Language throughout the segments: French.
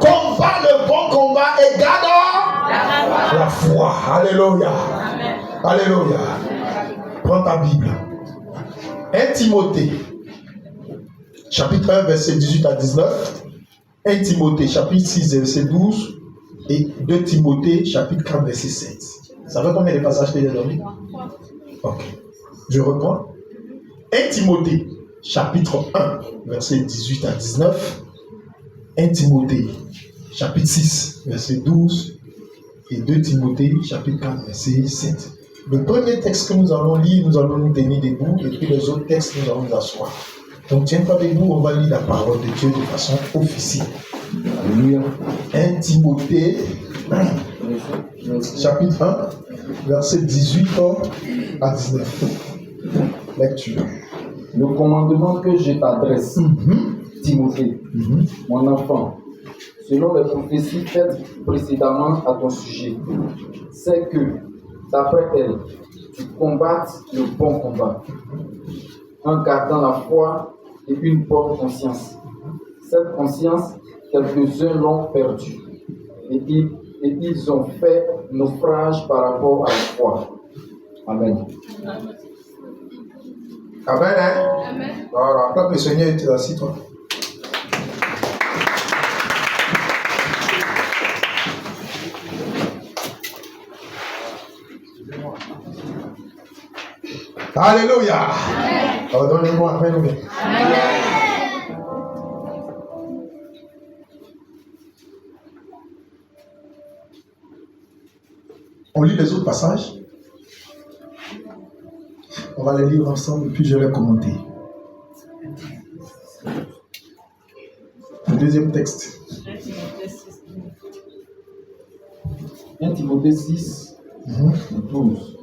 Combat le bon combat et garde la foi. Alléluia. Alléluia. Prends ta Bible. 1 Timothée, chapitre 1, verset 18 à 19. 1 Timothée, chapitre 6, verset 12. Et 2 Timothée, chapitre 4, verset 7. Ça fait combien de passages que j'ai donné? Ok. Je reprends. 1 Timothée, chapitre 1, verset 18 à 19. 1 Timothée, chapitre 6, verset 12. Et 2 Timothée, chapitre 4, verset 7. Le premier texte que nous allons lire, nous allons nous tenir debout. Et puis les autres textes, nous allons nous asseoir. Donc tiens-toi debout, on va lire la parole de Dieu de façon officielle. Alléluia. 1 Timothée, chapitre 1, verset 18 à 19. Lecture. Le commandement que je t'adresse, Timothée, mon enfant, selon les prophéties faites précédemment à ton sujet, c'est que, d'après elles, tu combattes le bon combat, en gardant la foi et une bonne conscience. Cette conscience, quelques-uns l'ont perdue, et ils ont fait naufrage par rapport à la foi. Amen. Amen, hein? Amen. Voilà, quand le Seigneur est assis, toi. Alléluia. Pardonnez-moi, Amen. On lit les autres passages. On va les lire ensemble et puis je vais les commenter. Le deuxième texte. 1 Timothée 6, 12.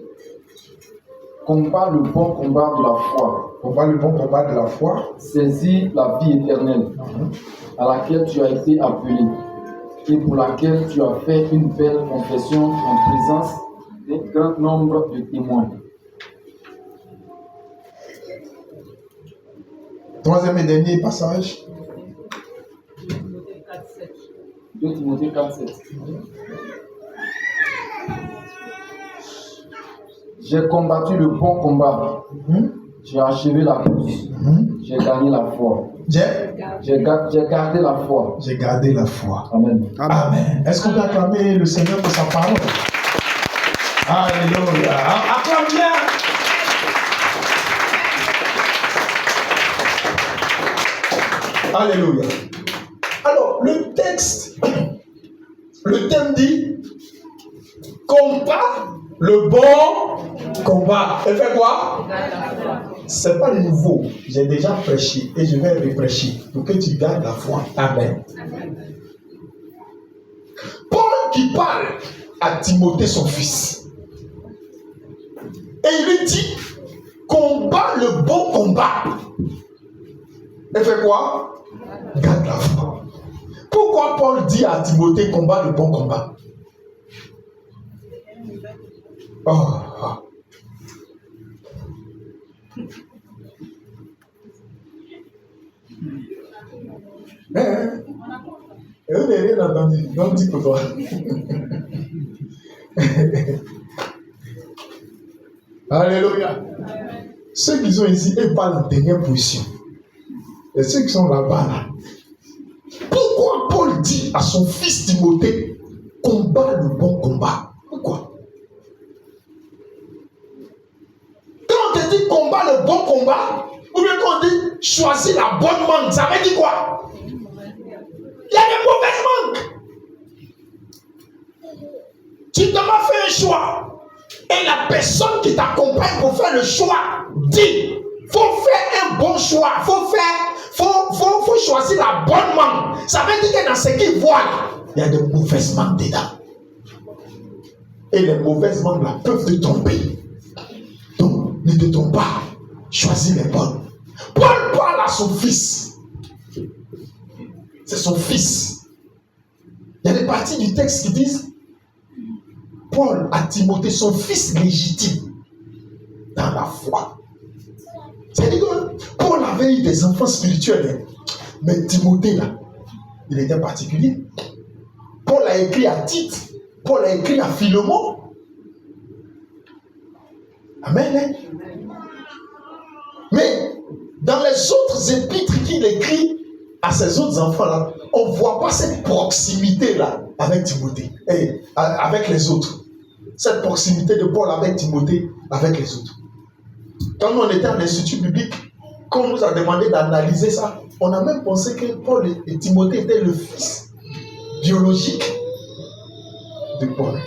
Combat le bon combat de la foi. Combat le bon combat de la foi. Saisis la vie éternelle à laquelle tu as été appelé et pour laquelle tu as fait une belle confession en présence d'un grand nombre de témoins. Troisième et dernier passage. 2 Timothée 4, 7. J'ai combattu le bon combat. J'ai achevé la course. J'ai gagné la foi. J'ai gardé la foi. J'ai gardé la foi. Amen. Amen. Est-ce qu'on peut acclamer le Seigneur pour sa parole? Alléluia. Acclame bien. Alléluia. Alors, le texte, le thème dit combat le bon combat. Et fait quoi? C'est pas nouveau. J'ai déjà prêché et je vais reprêcher pour que tu gardes la foi. Amen. Paul qui parle à Timothée, son fils, et il lui dit combat le bon combat. Et fait quoi? Garde la foi. Pourquoi Paul dit à Timothée combat le bon combat? Et vous n'avez rien entendu. Donc dis pour toi. Alléluia. Ceux qui sont ici, ils parlent en dernière position. Et ceux qui sont là-bas, là. Pourquoi Paul dit à son fils Timothée, combat le bon combat? Pourquoi? Quand on te dit combat le bon combat, ou bien quand on dit choisis la bonne mangue, ça veut dire quoi? Il y a des mauvaises mangues. Tu dois faire un choix. Et la personne qui t'accompagne pour faire le choix dit, faut faire un bon choix. Faut choisir la bonne mangue. Ça veut dire que dans ce qu'il voit, il y a de mauvaises mangues dedans. Et les mauvaises mangues là peuvent te tromper. Donc, ne te trompe pas. Choisis les bonnes. Paul parle à son fils. C'est son fils. Il y a des parties du texte qui disent Paul a Timothée, son fils légitime, dans la foi. C'est-à-dire que Paul avait eu des enfants spirituels, mais Timothée là, il était particulier. Paul a écrit à Tite, Paul a écrit à Philémon. Amen. Hein? Mais dans les autres épîtres qu'il écrit à ses autres enfants-là, on ne voit pas cette proximité-là avec Timothée, et avec les autres. Cette proximité de Paul avec Timothée, avec les autres. Quand on était en institut biblique, quand on nous a demandé d'analyser ça, on a même pensé que Paul et Timothée étaient le fils biologique de Paul.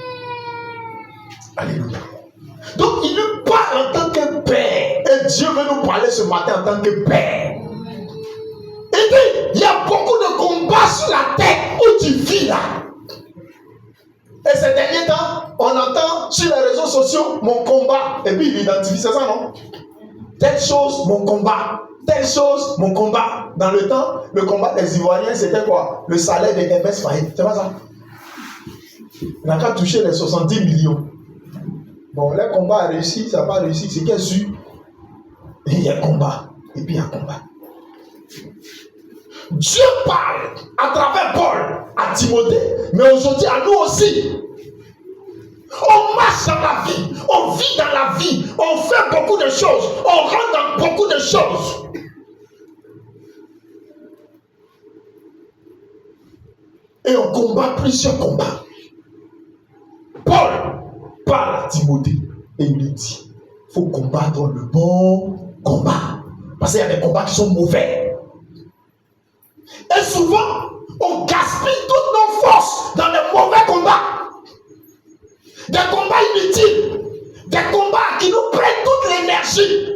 Alléluia. Donc il nous parle en tant que père. Et Dieu veut nous parler ce matin en tant que père. Et puis, il y a beaucoup de combats sur la terre où tu vis là. Et ces derniers temps, on entend sur les réseaux sociaux mon combat. Et puis il identifie, c'est ça, non? Telle chose, mon combat. Telle chose, mon combat. Dans le temps, le combat des Ivoiriens, c'était quoi? Le salaire de MS Faye. C'est pas ça? Il n'a qu'à toucher les 70 millions. Bon, le combat a réussi, ça n'a pas réussi. C'est qu'il y a su. Il y a combat. Et puis il y a combat. Dieu parle à travers Paul à Timothée, mais aujourd'hui à nous aussi. On marche dans la vie, on vit dans la vie, on fait beaucoup de choses, on rentre dans beaucoup de choses. Et on combat plusieurs combats. Paul parle à Timothée et il lui dit, il faut combattre le bon combat. Parce qu'il y a des combats qui sont mauvais. Et souvent, on gaspille toutes nos forces dans les mauvais combats. Des combats inutiles. Des combats qui nous prennent toute l'énergie.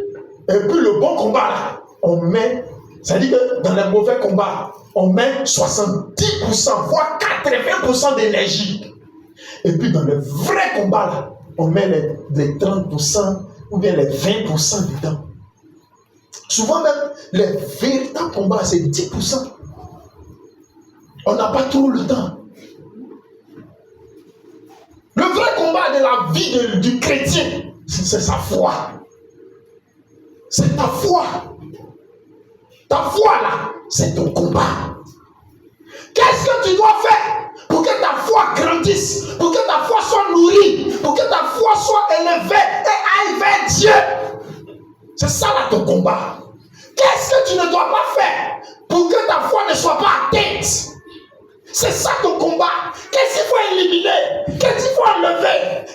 Et puis le bon combat, là, on met, c'est-à-dire que dans les mauvais combats, on met 70%, voire 80% d'énergie. Et puis dans les vrais combats, là, on met les 30% ou bien les 20% dedans. Souvent même, les véritables combats, c'est 10%. On n'a pas trop le temps. Le vrai combat de la vie du chrétien, c'est sa foi. C'est ta foi. Ta foi là, c'est ton combat. Qu'est-ce que tu dois faire pour que ta foi grandisse, pour que ta foi soit nourrie, pour que ta foi soit élevée et aille vers Dieu? C'est ça là ton combat. Qu'est-ce que tu ne dois pas faire pour que ta foi ne soit pas atteinte? C'est ça ton combat. Qu'est-ce qu'il faut éliminer? Qu'est-ce qu'il faut enlever?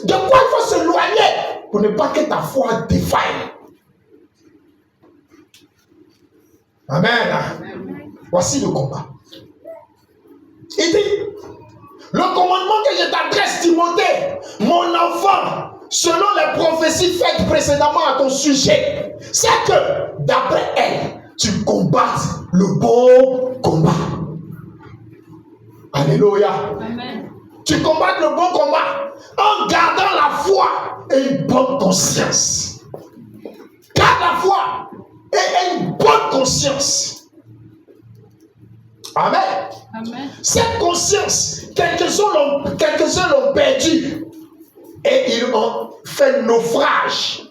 De quoi il faut s'éloigner pour ne pas que ta foi défaille? Amen. Voici le combat. Il dit, le commandement que je t'adresse, Timothée, mon enfant, selon les prophéties faites précédemment à ton sujet, c'est que d'après elle, tu combattes le bon combat. Alléluia. Amen. Tu combattes le bon combat en gardant la foi et une bonne conscience. Garde la foi et une bonne conscience. Amen. Amen. Cette conscience, quelques-uns l'ont perdue et ils ont fait naufrage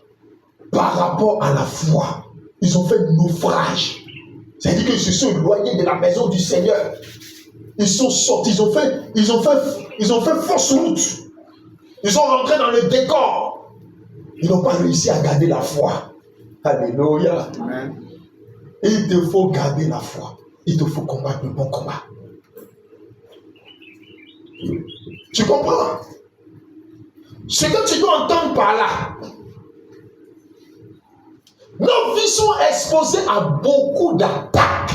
par rapport à la foi. Ils ont fait naufrage. C'est-à-dire qu'ils se sont éloignés de la maison du Seigneur. Ils sont sortis, ils ont fait fausse route. Ils sont rentrés dans le décor. Ils n'ont pas réussi à garder la foi. Alléluia. Amen. Et il te faut garder la foi. Il te faut combattre le bon combat. Tu comprends? Ce que tu dois entendre par là. Nos vies sont exposées à beaucoup d'attaques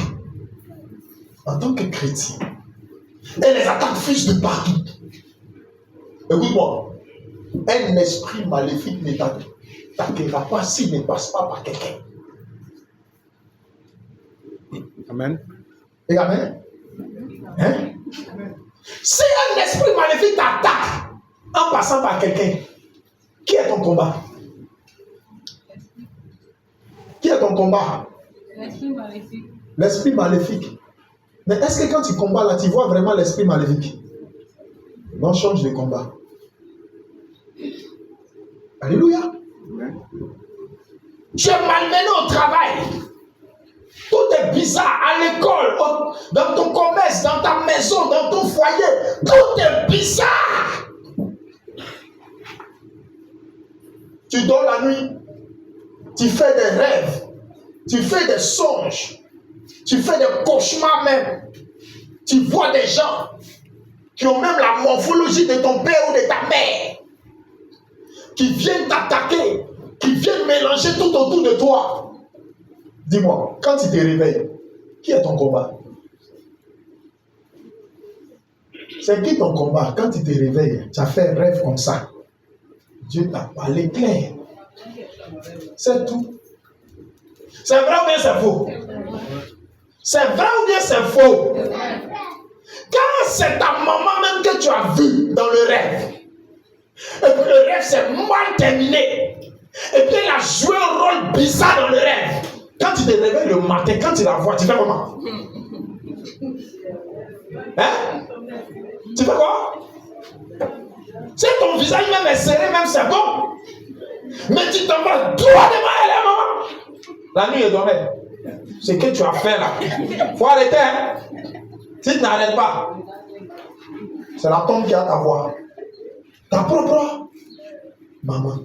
en tant que chrétiens. Et les attaques fusent de partout. Écoute-moi, un esprit maléfique ne t'attaquera pas s'il ne passe pas par quelqu'un. Amen. Et amen. Hein? Si un esprit maléfique t'attaque en passant par quelqu'un, qui est ton combat? Qui est ton combat? L'esprit maléfique. L'esprit maléfique. Mais est-ce que quand tu combats là, tu vois vraiment l'esprit maléfique? Non, change de combat. Alléluia. Tu es malmené au travail. Tout est bizarre à l'école, dans ton combat maison, dans ton foyer, tout est bizarre. Tu dors la nuit, tu fais des rêves, tu fais des songes, tu fais des cauchemars même. Tu vois des gens qui ont même la morphologie de ton père ou de ta mère, qui viennent t'attaquer, qui viennent mélanger tout autour de toi. Dis-moi, quand tu te réveilles, qui est ton combat? C'est qui ton combat? Quand tu te réveilles, tu as fait un rêve comme ça. Dieu t'a parlé clair. C'est tout. C'est vrai ou bien c'est faux? C'est vrai ou bien c'est faux? Quand c'est ta maman même que tu as vue dans le rêve, et puis le rêve s'est mal terminé, et puis elle a joué un rôle bizarre dans le rêve, quand tu te réveilles le matin, quand tu la vois, tu fais comment? Hein? Tu fais quoi? Si ton visage même est serré, même c'est bon. Mais tu t'en vas droit devant elle, hein, maman. La nuit, elle dormait. Ce que tu as fait là, il faut arrêter. Hein? Si tu n'arrêtes pas, c'est la tombe qui a ta voix. Ta propre maman.